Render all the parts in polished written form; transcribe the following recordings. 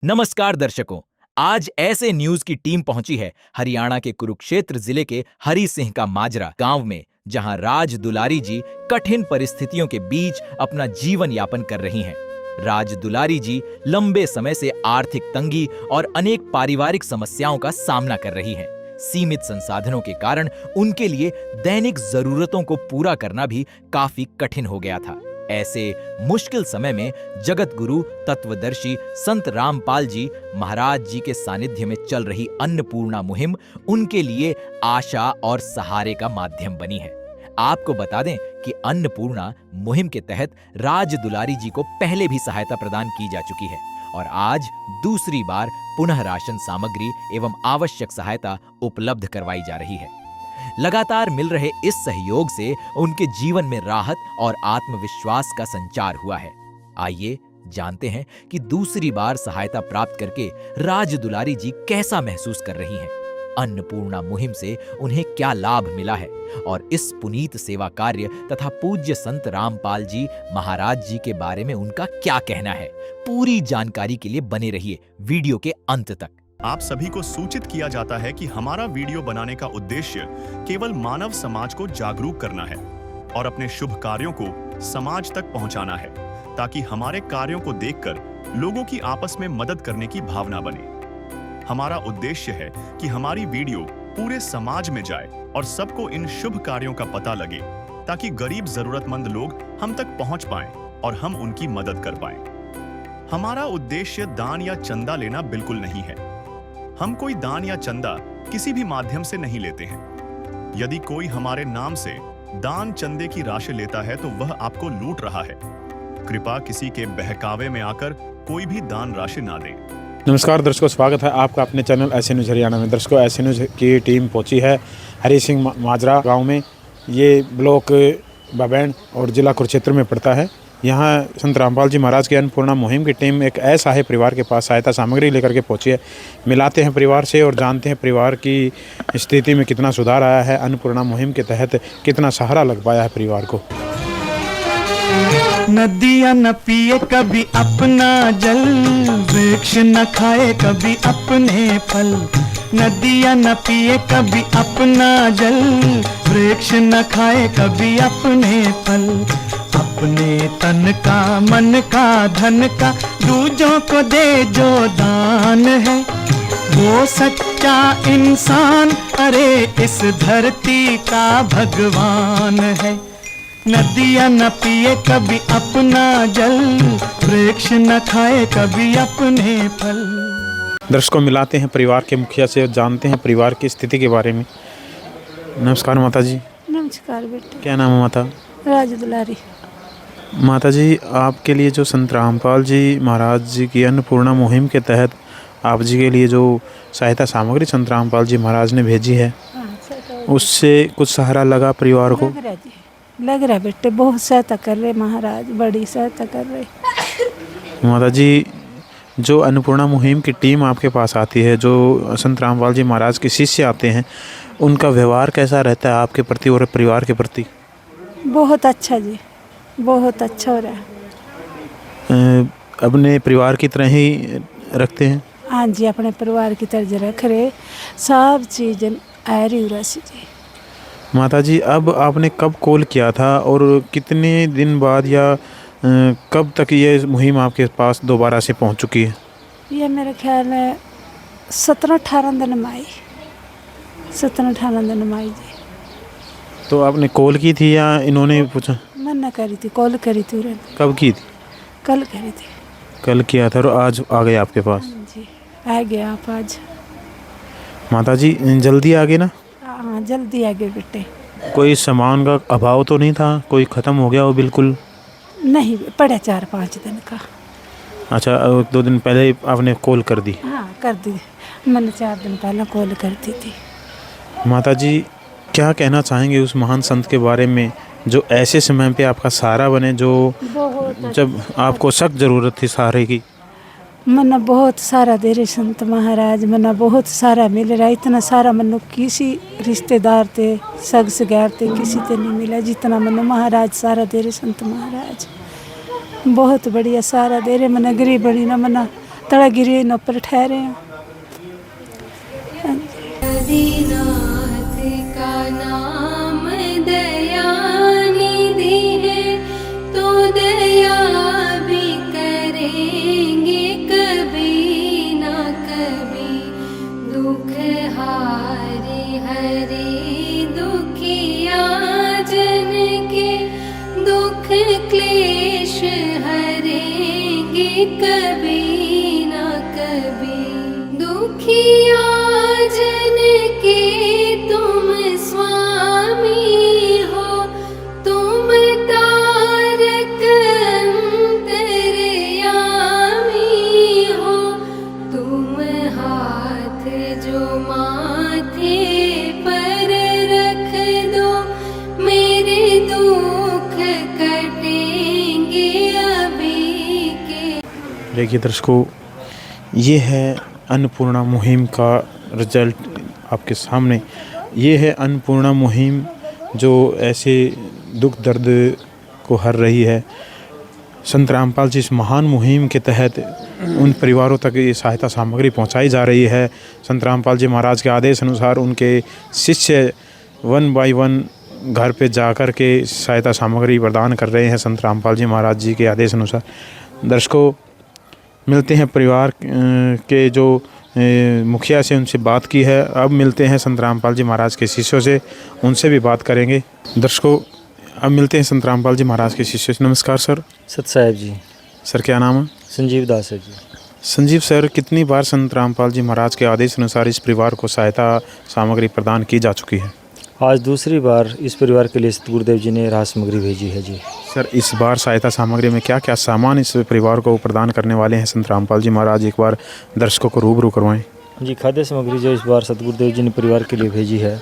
नमस्कार दर्शकों। आज ऐसे न्यूज की टीम पहुंची है हरियाणा के कुरुक्षेत्र जिले के हरि सिंह का माजरा गांव में, जहां राज दुलारी जी कठिन परिस्थितियों के बीच अपना जीवन यापन कर रही हैं। राज दुलारी जी लंबे समय से आर्थिक तंगी और अनेक पारिवारिक समस्याओं का सामना कर रही हैं। सीमित संसाधनों के कारण उनके लिए दैनिक जरूरतों को पूरा करना भी काफी कठिन हो गया था। ऐसे मुश्किल समय में जगत गुरु तत्वदर्शी संत रामपाल जी महाराज जी के सानिध्य में चल रही अन्नपूर्णा मुहिम उनके लिए आशा और सहारे का माध्यम बनी है। आपको बता दें कि अन्नपूर्णा मुहिम के तहत राज दुलारी जी को पहले भी सहायता प्रदान की जा चुकी है और आज दूसरी बार पुनः राशन सामग्री एवं आवश्यक सहायता उपलब्ध करवाई जा रही है। लगातार मिल रहे इस सहयोग से उनके जीवन में राहत और आत्मविश्वास का संचार हुआ है। आइए जानते हैं कि दूसरी बार सहायता प्राप्त करके राज दुलारी जी कैसा महसूस कर रही हैं। अन्नपूर्णा मुहिम से उन्हें क्या लाभ मिला है और इस पुनीत सेवा कार्य तथा पूज्य संत रामपाल जी महाराज जी के बारे में उनका क्या कहना है। पूरी जानकारी के लिए बने रहिए वीडियो के अंत तक। आप सभी को सूचित किया जाता है कि हमारा वीडियो बनाने का उद्देश्य केवल मानव समाज को जागरूक करना है और अपने शुभ कार्यों को समाज तक पहुंचाना है, ताकि हमारे कार्यों को देखकर लोगों की आपस में मदद करने की भावना बने। हमारा उद्देश्य है कि हमारी वीडियो पूरे समाज में जाए और सबको इन शुभ कार्यों का पता लगे, ताकि गरीब जरूरतमंद लोग हम तक पहुंच पाएं और हम उनकी मदद कर पाएं। हमारा उद्देश्य दान या चंदा लेना बिल्कुल नहीं है। हम कोई दान या चंदा किसी भी माध्यम से नहीं लेते हैं। यदि कोई हमारे नाम से दान चंदे की राशि लेता है तो वह आपको लूट रहा है। कृपया किसी के बहकावे में आकर कोई भी दान राशि ना दें। नमस्कार दर्शकों, स्वागत है आपका अपने चैनल ऐसे न्यूज़ हरियाणा में। दर्शकों, ऐसे न्यूज़ की टीम पहुंची है हरि सिंह माजरा गांव में। ये ब्लॉक बबैन और जिला कुरुक्षेत्र में पड़ता है। यहाँ संत रामपाल जी महाराज की अन्नपूर्णा मुहिम की टीम एक असहाय परिवार के पास सहायता सामग्री लेकर के पहुंची है। मिलाते हैं परिवार से और जानते हैं परिवार की स्थिति में कितना सुधार आया है। अन्नपूर्णा मुहिम के तहत कितना सहारा लग पाया है परिवार को। नदियाँ न पिए कभी अपना जल, वृक्ष न खाए कभी अपने फल। नदियाँ न पिए कभी अपना जल, वृक्ष न खाए कभी अपने फल। अपने तन का मन का धन का दूजों को दे जो दान है, वो सच्चा इंसान अरे इस धरती का भगवान है। नदियाँ न पिए कभी अपना जल, वृक्ष न खाए कभी अपने फल। दर्शकों, मिलाते हैं परिवार के मुखिया से और जानते हैं परिवार की स्थिति के बारे में। नमस्कार माता जी। नमस्कार बेटा। क्या नाम है माता? राज दुलारी। माता जी, आपके लिए जो संत रामपाल जी महाराज जी की अन्नपूर्णा मुहिम के तहत आप जी के लिए जो सहायता सामग्री संत रामपाल जी महाराज ने भेजी है, उससे कुछ सहारा लगा परिवार को? लग रहा है बेटे, बहुत सहायता कर रहे महाराज, बड़ी सहायता कर रहे। माता जी, जो अन्नपूर्णा मुहिम की टीम आपके पास आती है, जो संत रामपाल जी महाराज के शिष्य आते हैं, उनका व्यवहार कैसा रहता है आपके प्रति और परिवार के प्रति? बहुत अच्छा जी, बहुत अच्छा हो रहा है। अपने परिवार की तरह ही रखते हैं? हाँ जी, अपने परिवार की तरह रख रहे, सब चीज़ आ रही रसी जी। माता जी, अब आपने कब कॉल किया था और कितने दिन बाद या कब तक ये मुहिम आपके पास दोबारा से पहुंच चुकी है? ये मेरे ख्याल है 17-18 दिन में आई, 17-18 दिन में आई जी। तो आपने कॉल की थी या इन्होंने पूछा? मैंने करी थी, कॉल करी थी। कब की थी? कल करी थी। कल किया था और आज आ गए आपके पास? जी, आ गए आप आज। माता जी, जल्दी आ गए ना? हाँ, जल्दी आ गए बेटे। कोई सामान का अभाव तो नहीं था? कोई ख़त्म हो गया हो? बिल्कुल नहीं, पड़ा 4-5 दिन का। अच्छा, 2 दिन पहले आपने कॉल कर दी? हाँ, कर दी मैंने, 4 दिन पहले कॉल कर दी थी। माता जी, क्या कहना चाहेंगे उस महान संत के बारे में जो ऐसे समय पे आपका सहारा बने, जो जब आपको सख्त ज़रूरत थी सहारे की? मना बहुत सारा दे रहे संत महाराज, मना बहुत सारा मिल रहा। इतना सारा मनु किसी रिश्तेदार थे, सग सगैर थे, किसी से नहीं मिला जितना मनु महाराज सारा दे रहे संत महाराज। बहुत बढ़िया सारा दे रहे। मना गरीब बड़ी ना, मना तला गिरे न ऊपर ठहरे हैं। आदिनाथ का नाम दयानिधि है, तो दया भी करेंगे कभी ना कभी। दुख हारे हरे दुखिया जन के, दुख क्लेश हरेंगे कभी ना कभी। दुखिया जन के तुम स्वामी हो, तुम तारक अंतर्यामी हो। तुम हाथ जो माथे पर रख दो, मेरे दुख कटेंगे अभी के। देखिए दर्शकों, ये है अन्नपूर्णा मुहिम का रिजल्ट आपके सामने। ये है अन्नपूर्णा मुहिम जो ऐसे दुख दर्द को हर रही है। संत रामपाल जी इस महान मुहिम के तहत उन परिवारों तक ये सहायता सामग्री पहुंचाई जा रही है। संत रामपाल जी महाराज के आदेश अनुसार उनके शिष्य 1 बाय 1 घर पे जाकर के सहायता सामग्री प्रदान कर रहे हैं संत रामपाल जी महाराज जी के आदेश अनुसार। दर्शकों, मिलते हैं परिवार के जो मुखिया से, उनसे बात की है। अब मिलते हैं संत रामपाल जी महाराज के शिष्यों से, उनसे भी बात करेंगे। दर्शकों, अब मिलते हैं संत रामपाल जी महाराज के शिष्यों से। नमस्कार सर। सत साहेब जी। सर क्या नाम है? संजीव दास है जी। संजीव सर, कितनी बार संत रामपाल जी महाराज के आदेश अनुसार इस परिवार को सहायता सामग्री प्रदान की जा चुकी है? आज दूसरी बार इस परिवार के लिए सतगुरुदेव जी ने राहत सामग्री भेजी है जी। सर, इस बार सहायता सामग्री में क्या क्या सामान इस परिवार को प्रदान करने वाले हैं संत रामपाल जी महाराज? एक बार दर्शकों को रूबरू करवाएं। जी, खाद्य सामग्री जो इस बार सतगुरुदेव जी ने परिवार के लिए भेजी है,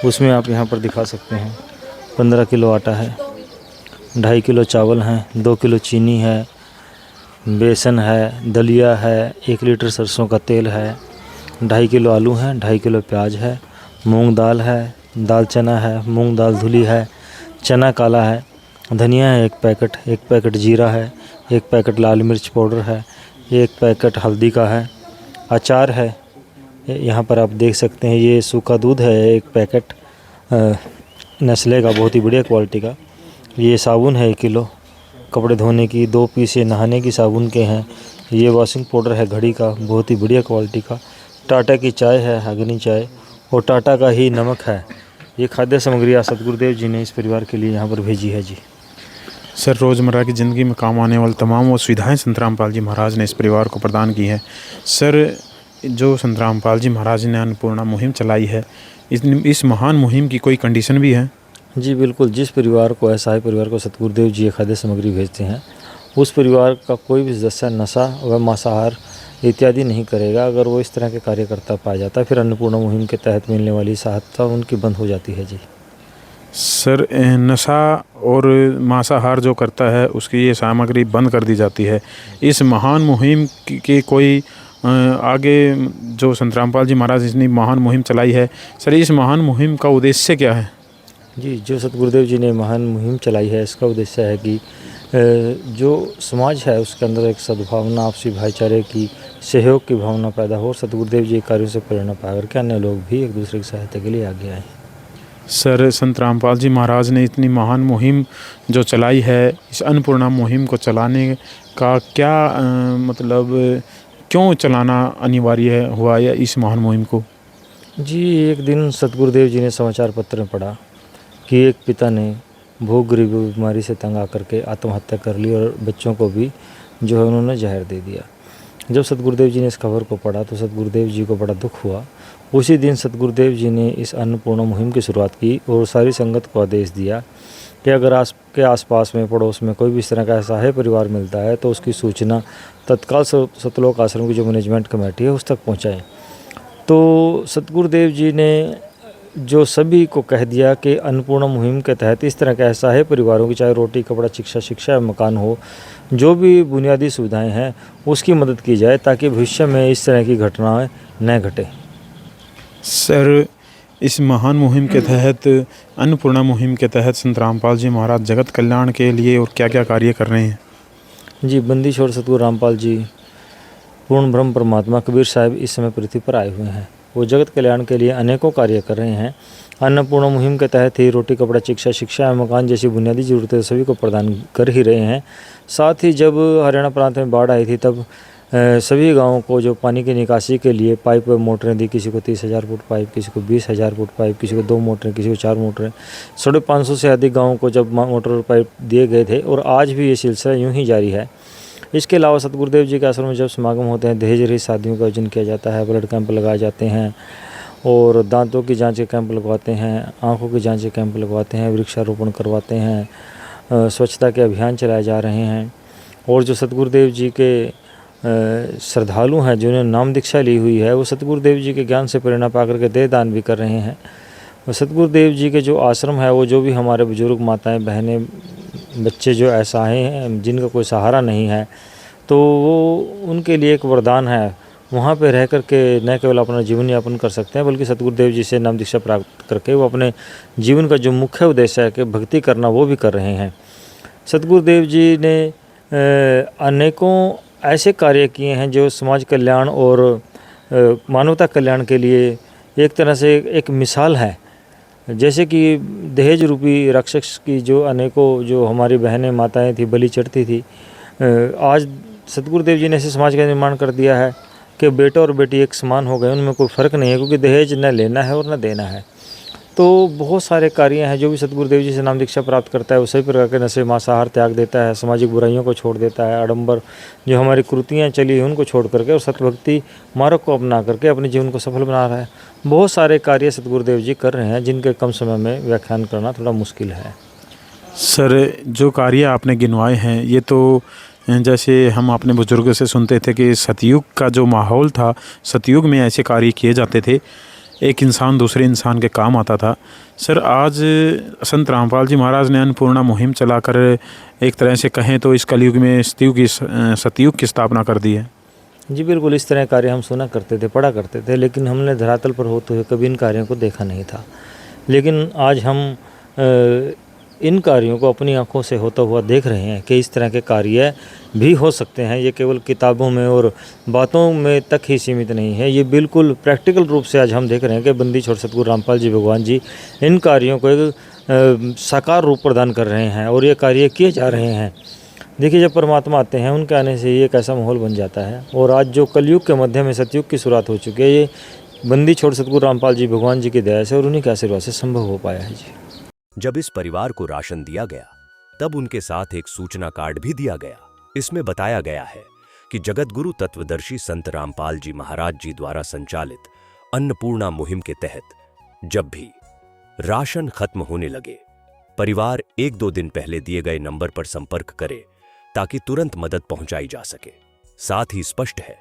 उसमें आप यहाँ पर दिखा सकते हैं 15 किलो आटा है, 2.5 किलो चावल हैं, 2 किलो चीनी है, बेसन है, दलिया है, 1 लीटर सरसों का तेल है, 2.5 किलो आलू हैं, 2.5 किलो प्याज है, मूंग दाल है, दाल चना है, मूंग दाल धुली है, चना काला है, धनिया है 1 पैकेट जीरा है, 1 पैकेट लाल मिर्च पाउडर है, 1 पैकेट हल्दी का है, अचार है। यहाँ पर आप देख सकते हैं ये सूखा दूध है 1 पैकेट नेस्ले का, बहुत ही बढ़िया क्वालिटी का। ये साबुन है 1 किलो, कपड़े धोने की 2 पीस नहाने की साबुन के हैं। ये वॉशिंग पाउडर है घड़ी का, बहुत ही बढ़िया क्वालिटी का। टाटा की चाय है, अग्नि चाय, और टाटा का ही नमक है। ये खाद्य सामग्री सतगुरुदेव जी ने इस परिवार के लिए यहाँ पर भेजी है जी। सर, रोज़मर्रा की ज़िंदगी में काम आने वाली तमाम वो सुविधाएं संत रामपाल जी महाराज ने इस परिवार को प्रदान की हैं। सर, जो संत रामपाल जी महाराज ने अन्नपूर्णा मुहिम चलाई है, इस महान मुहिम की कोई कंडीशन भी है? जी बिल्कुल, जिस परिवार को असहाय परिवार को सतगुरुदेव जी खाद्य सामग्री भेजते हैं, उस परिवार का कोई भी सदस्य नशा व मांसाहार इत्यादि नहीं करेगा। अगर वो इस तरह के कार्यकर्ता पाया जाता है, फिर अन्नपूर्णा मुहिम के तहत मिलने वाली सहायता उनकी बंद हो जाती है जी। सर, नशा और मांसाहार जो करता है उसकी ये सामग्री बंद कर दी जाती है। इस महान मुहिम की कोई आगे जो संत रामपाल जी महाराज ने महान मुहिम चलाई है, सर इस महान मुहिम का उद्देश्य क्या है? जी, जो सतगुरुदेव जी ने महान मुहिम चलाई है, इसका उद्देश्य है कि जो समाज है उसके अंदर एक सद्भावना, आपसी भाईचारे की, सहयोग की भावना पैदा हो और सतगुरुदेव जी के कार्यों से प्रेरणा पाकर के अन्य लोग भी एक दूसरे की सहायता के लिए आगे आए। सर, संत रामपाल जी महाराज ने इतनी महान मुहिम जो चलाई है, इस अन्नपूर्णा मुहिम को चलाने का क्या मतलब क्यों चलाना अनिवार्य हुआ या इस महान मुहिम को? जी, एक दिन सतगुरुदेव जी ने समाचार पत्र में पढ़ा कि एक पिता ने भूख गरीबी बीमारी से तंग आकर के आत्महत्या कर ली और बच्चों को भी जो है उन्होंने जहर दे दिया। जब सतगुरुदेव जी ने इस खबर को पढ़ा तो सतगुरुदेव जी को बड़ा दुख हुआ। उसी दिन सतगुरुदेव जी ने इस अन्नपूर्णा मुहिम की शुरुआत की और सारी संगत को आदेश दिया कि अगर आपके आसपास में पड़ोस में कोई भी इस तरह का असहाय परिवार मिलता है तो उसकी सूचना तत्काल सतलोक आश्रम की जो मैनेजमेंट कमेटी है उस तक पहुँचाएँ। तो सतगुरुदेव जी ने जो सभी को कह दिया कि अन्नपूर्णा मुहिम के तहत इस तरह के असहाय परिवारों की, चाहे रोटी कपड़ा शिक्षा या मकान हो, जो भी बुनियादी सुविधाएं हैं उसकी मदद की जाए ताकि भविष्य में इस तरह की घटनाएं न घटे। सर, इस महान मुहिम के तहत, अन्नपूर्णा मुहिम के तहत संत रामपाल जी महाराज जगत कल्याण के लिए और क्या क्या कार्य कर रहे हैं? जी, बंदी छोड़ सतगुरु रामपाल जी पूर्ण ब्रह्म परमात्मा कबीर साहब इस समय पृथ्वी पर आए हुए हैं। वो जगत कल्याण के लिए अनेकों कार्य कर रहे हैं। अन्नपूर्णा मुहिम के तहत ही रोटी, कपड़ा, शिक्षा एवं मकान जैसी बुनियादी ज़रूरतें सभी को प्रदान कर ही रहे हैं। साथ ही जब हरियाणा प्रांत में बाढ़ आई थी तब सभी गांवों को जो पानी की निकासी के लिए पाइप मोटरें दी, किसी को 30,000 फुट पाइप, किसी को 20,000 फुट पाइप, किसी को 2 मोटरें, किसी को 4 मोटरें, 550 से अधिक गाँवों को जब मोटर और पाइप दिए गए थे और आज भी ये सिलसिला यूँ ही जारी है। इसके अलावा सतगुरुदेव जी के आश्रम में जब समागम होते हैं, दहेज रहित शादियों का आयोजन किया जाता है, ब्लड कैंप लगाए जाते हैं और दांतों की जांच के कैंप लगवाते हैं, आंखों की जांच के कैंप लगवाते हैं, वृक्षारोपण करवाते हैं, स्वच्छता के अभियान चलाए जा रहे हैं। और जो सतगुरुदेव जी के श्रद्धालु हैं जिन्होंने नाम दीक्षा ली हुई है, वो सतगुरुदेव जी के ज्ञान से प्रेरणा पा करके देह दान भी कर रहे हैं। और सतगुरुदेव जी के जो आश्रम है, वो जो भी हमारे बुजुर्ग माताएं, बहनें, बच्चे जो असहाय हैं, जिनका कोई सहारा नहीं है, तो वो उनके लिए एक वरदान है। वहाँ पे रह कर के न केवल अपना जीवन यापन कर सकते हैं, बल्कि सतगुरुदेव जी से नाम दीक्षा प्राप्त करके वो अपने जीवन का जो मुख्य उद्देश्य है कि भक्ति करना, वो भी कर रहे हैं। सतगुरुदेव जी ने अनेकों ऐसे कार्य किए हैं जो समाज कल्याण और मानवता कल्याण के लिए एक तरह से एक मिसाल है। जैसे कि दहेज रूपी राक्षस की जो अनेकों जो हमारी बहनें माताएं थी बलि चढ़ती थी, आज सतगुरुदेव जी ने ऐसे समाज का निर्माण कर दिया है कि बेटा और बेटी एक समान हो गए, उनमें कोई फ़र्क नहीं है, क्योंकि दहेज न लेना है और न देना है। तो बहुत सारे कार्य हैं जो भी सतगुरुदेव जी से नाम दीक्षा प्राप्त करता है, वो सभी प्रकार के नशे मांसाहार त्याग देता है, सामाजिक बुराइयों को छोड़ देता है, आडंबर जो हमारी कृतियाँ चली हैं उनको छोड़ करके और सतभक्ति मार्ग को अपना करके अपने जीवन को सफल बना रहा है। बहुत सारे कार्य सतगुरुदेव जी कर रहे हैं जिनके कम समय में व्याख्यान करना थोड़ा मुश्किल है। सर, जो कार्य आपने गिनवाए हैं, ये तो जैसे हम अपने बुजुर्गों से सुनते थे कि सतयुग का जो माहौल था, सतयुग में ऐसे कार्य किए जाते थे, एक इंसान दूसरे इंसान के काम आता था। सर, आज संत रामपाल जी महाराज ने अन्नपूर्णा मुहिम चलाकर एक तरह से कहें तो इस कलयुग में सतयुग की स्थापना कर दी है। जी बिल्कुल, इस तरह कार्य हम सुना करते थे, पढ़ा करते थे, लेकिन हमने धरातल पर होते हुए कभी इन कार्यों को देखा नहीं था। लेकिन आज हम इन कार्यों को अपनी आंखों से होता हुआ देख रहे हैं कि इस तरह के कार्य भी हो सकते हैं। ये केवल किताबों में और बातों में तक ही सीमित नहीं है, ये बिल्कुल प्रैक्टिकल रूप से आज हम देख रहे हैं कि बंदी छोड़ सतगुरु रामपाल जी भगवान जी इन कार्यों को एक साकार रूप प्रदान कर रहे हैं और ये कार्य किए जा रहे हैं। देखिए, जब परमात्मा आते हैं उनके आने से ये एक ऐसा माहौल बन जाता है। और आज जो कलयुग के मध्य में सतयुग की शुरुआत हो चुकी है, ये बंदी छोड़ सतगुरु रामपाल जी भगवान जी की दया से और उन्हीं के आशीर्वाद से संभव हो पाया है। जी, जब इस परिवार को राशन दिया गया तब उनके साथ एक सूचना कार्ड भी दिया गया। इसमें बताया गया है कि जगत गुरु तत्वदर्शी संत रामपाल जी महाराज जी द्वारा संचालित अन्नपूर्णा मुहिम के तहत जब भी राशन खत्म होने लगे, परिवार 1-2 दिन पहले दिए गए नंबर पर संपर्क करे ताकि तुरंत मदद पहुंचाई जा सके। साथ ही स्पष्ट है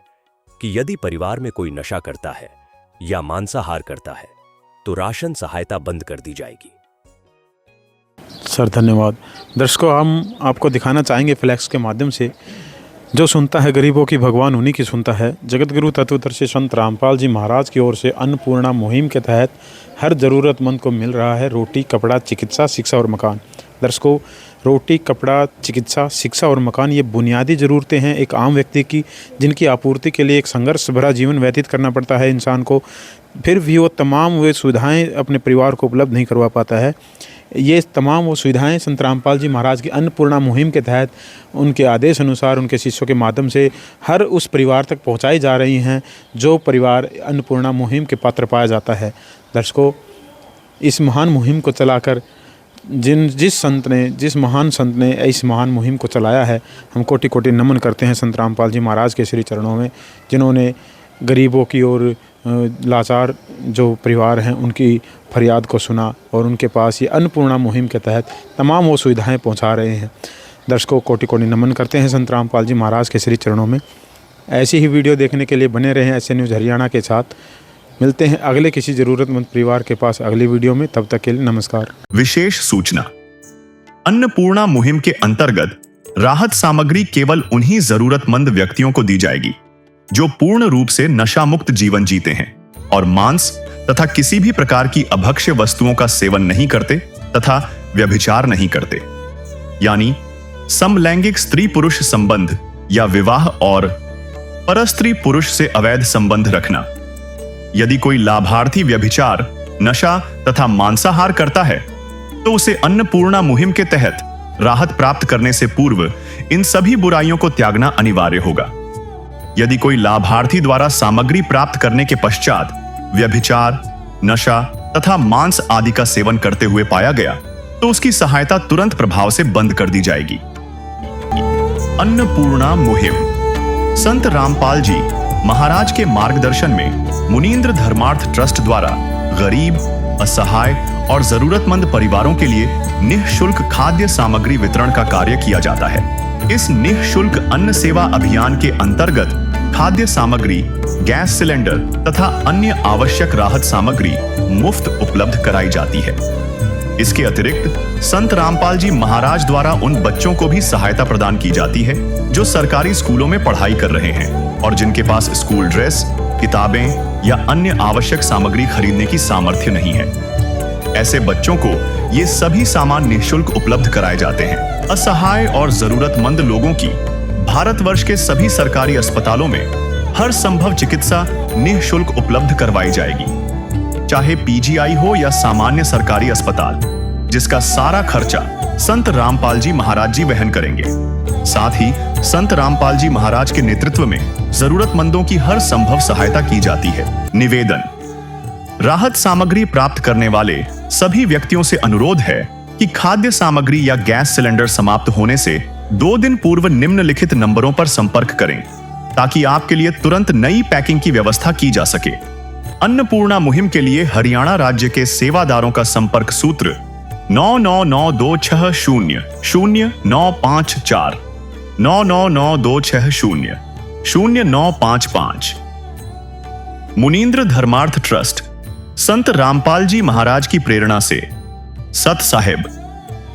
कि यदि परिवार में कोई नशा करता है या मांसाहार करता है तो राशन सहायता बंद कर दी जाएगी। सर, धन्यवाद। दर्शकों, हम आपको दिखाना चाहेंगे फ्लैक्स के माध्यम से, जो सुनता है गरीबों की भगवान उन्हीं की सुनता है। जगत गुरु तत्वदर्शी संत रामपाल जी महाराज की ओर से अन्नपूर्णा मुहिम के तहत हर ज़रूरतमंद को मिल रहा है रोटी, कपड़ा, चिकित्सा, शिक्षा और मकान। दर्शकों, रोटी, कपड़ा, चिकित्सा, शिक्षा और मकान ये बुनियादी ज़रूरतें हैं एक आम व्यक्ति की, जिनकी आपूर्ति के लिए एक संघर्ष भरा जीवन व्यतीत करना पड़ता है इंसान को। फिर भी वो तमाम वे सुविधाएं अपने परिवार को उपलब्ध नहीं करवा पाता है। ये तमाम वो सुविधाएं संत रामपाल जी महाराज की अन्नपूर्णा मुहिम के तहत उनके आदेश अनुसार उनके शिष्यों के माध्यम से हर उस परिवार तक पहुंचाई जा रही हैं जो परिवार अन्नपूर्णा मुहिम के पात्र पाया जाता है। दर्शकों, इस महान मुहिम को चलाकर जिस महान संत ने इस महान मुहिम को चलाया है, हम कोटि कोटि नमन करते हैं संत रामपाल जी महाराज के श्री चरणों में, जिन्होंने गरीबों की और लाचार जो परिवार हैं उनकी फरियाद को सुना और उनके पास ये अन्नपूर्णा मुहिम के तहत तमाम वो सुविधाएं पहुंचा रहे हैं। दर्शकों, कोटि कोटि नमन करते हैं संत रामपाल जी महाराज के श्री चरणों में। ऐसी ही वीडियो देखने के लिए बने रहें ऐसे न्यूज़ हरियाणा के साथ। मिलते हैं अगले किसी ज़रूरतमंद परिवार के पास अगली वीडियो में, तब तक के लिए नमस्कार। विशेष सूचना, अन्नपूर्णा मुहिम के अंतर्गत राहत सामग्री केवल उन्हीं जरूरतमंद व्यक्तियों को दी जाएगी जो पूर्ण रूप से नशा मुक्त जीवन जीते हैं और मांस तथा किसी भी प्रकार की अभक्ष्य वस्तुओं का सेवन नहीं करते तथा व्यभिचार नहीं करते, यानी समलैंगिक स्त्री पुरुष संबंध या विवाह और परस्त्री पुरुष से अवैध संबंध रखना। यदि कोई लाभार्थी व्यभिचार, नशा तथा मांसाहार करता है तो उसे अन्नपूर्णा मुहिम के तहत राहत प्राप्त करने से पूर्व इन सभी बुराइयों को त्यागना अनिवार्य होगा। यदि कोई लाभार्थी द्वारा सामग्री प्राप्त करने के पश्चात व्यभिचार, नशा तथा मांस आदि का सेवन करते हुए पाया गया तो उसकी सहायता तुरंत प्रभाव से बंद कर दी जाएगी। अन्नपूर्णा मुहिम। संत रामपाल जी महाराज के मार्गदर्शन में मुनींद्र धर्मार्थ ट्रस्ट द्वारा गरीब, असहाय और जरूरतमंद परिवारों के लिए निःशुल्क खाद्य सामग्री वितरण का कार्य किया जाता है। इस निःशुल्क अन्न सेवा अभियान के अंतर्गत खाद्य सामग्री, गैस सिलेंडर तथा अन्य आवश्यक राहत सामग्री मुफ्त उपलब्ध कराई जाती है। इसके अतिरिक्त संत रामपाल जी महाराज द्वारा उन बच्चों को भी सहायता प्रदान की जाती है जो सरकारी स्कूलों में पढ़ाई कर रहे हैं और जिनके पास स्कूल ड्रेस, किताबें या अन्य आवश्यक सामग्री खरीदने की सामर्थ्य नहीं है। ऐसे बच्चों को ये सभी सामान निःशुल्क उपलब्ध कराए जाते हैं। असहाय और जरूरतमंद लोगों की भारतवर्ष के सभी सरकारी अस्पतालों में हर संभव चिकित्सा निःशुल्क उपलब्ध करवाई जाएगी, चाहे पीजीआई हो या सामान्य सरकारी अस्पताल, जिसका सारा खर्चा संत रामपाल जी महाराज जी वहन करेंगे। साथ ही संत रामपाल जी महाराज के नेतृत्व में जरूरतमंदों की हर संभव सहायता की जाती है। निवेदन। राहत सामग्री प्राप्त करने वाले सभी व्यक्तियों से अनुरोध है कि खाद्य सामग्री या गैस सिलेंडर समाप्त होने से 2 दिन पूर्व निम्नलिखित नंबरों पर संपर्क करें ताकि आपके लिए तुरंत नई पैकिंग की व्यवस्था की जा सके। अन्नपूर्णा मुहिम के लिए हरियाणा राज्य के सेवादारों का संपर्क सूत्र 9992600954 9992600955। मुनींद्र धर्मार्थ ट्रस्ट संत रामपाल जी महाराज की प्रेरणा से सत साहिब